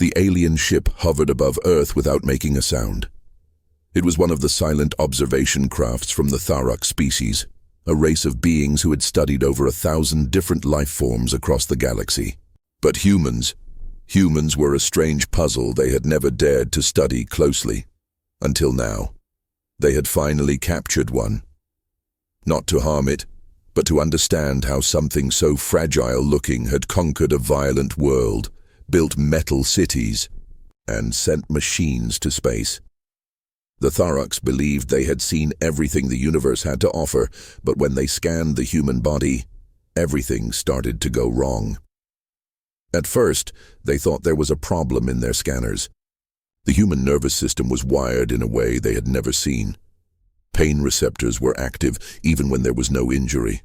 The alien ship hovered above Earth without making a sound. It was one of the silent observation crafts from the Tharok species, a race of beings who had studied over 1,000 different life forms across the galaxy. But humans were a strange puzzle they had never dared to study closely. Until now, they had finally captured one. Not to harm it, but to understand how something so fragile-looking had conquered a violent world, built metal cities, and sent machines to space. The Tharoks believed they had seen everything the universe had to offer, but when they scanned the human body, everything started to go wrong. At first, they thought there was a problem in their scanners. The human nervous system was wired in a way they had never seen. Pain receptors were active even when there was no injury.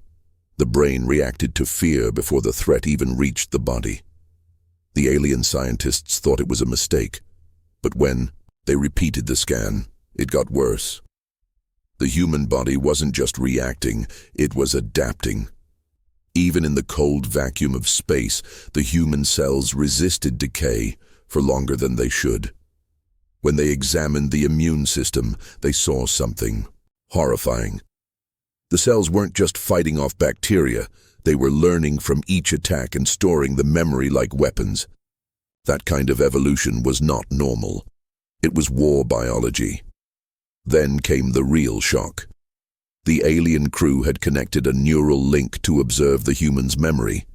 The brain reacted to fear before the threat even reached the body. The alien scientists thought it was a mistake, but when they repeated the scan, it got worse. The human body wasn't just reacting, it was adapting. Even in the cold vacuum of space, the human cells resisted decay for longer than they should. When they examined the immune system, they saw something horrifying. The cells weren't just fighting off bacteria, they were learning from each attack and storing the memory like weapons. That kind of evolution was not normal. It was war biology. Then came the real shock. The alien crew had connected a neural link to observe the human's memory.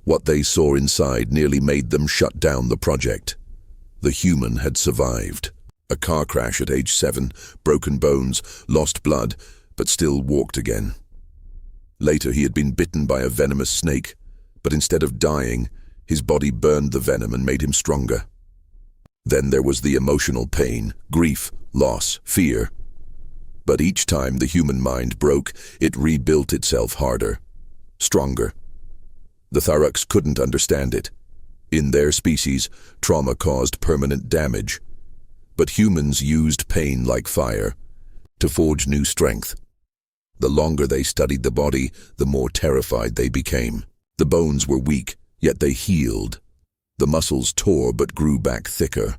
What they saw inside nearly made them shut down the project. The human had survived. A car crash at age 7, broken bones, lost blood, but still walked again. Later he had been bitten by a venomous snake, but instead of dying, his body burned the venom and made him stronger. Then there was the emotional pain, grief, loss, fear. But each time the human mind broke, it rebuilt itself harder, stronger. The Tharoks couldn't understand it. In their species, trauma caused permanent damage. But humans used pain like fire to forge new strength. The longer they studied the body, the more terrified they became. The bones were weak, yet they healed. The muscles tore but grew back thicker.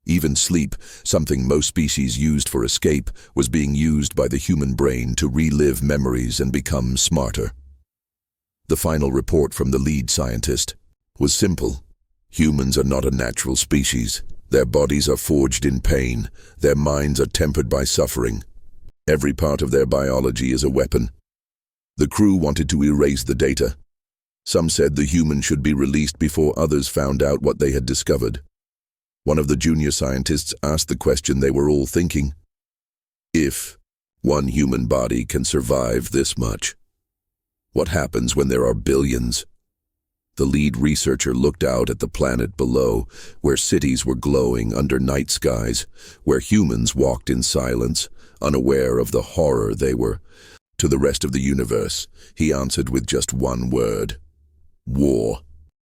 Even sleep, something most species used for escape, was being used by the human brain to relive memories and become smarter. The final report from the lead scientist was simple. Humans are not a natural species. Their bodies are forged in pain. Their minds are tempered by suffering. Every part of their biology is a weapon. The crew wanted to erase the data. Some said the human should be released before others found out what they had discovered. One of the junior scientists asked the question they were all thinking. If one human body can survive this much, what happens when there are billions? The lead researcher looked out at the planet below, where cities were glowing under night skies, where humans walked in silence, unaware of the horror they were. To the rest of the universe, he answered with just one word: war.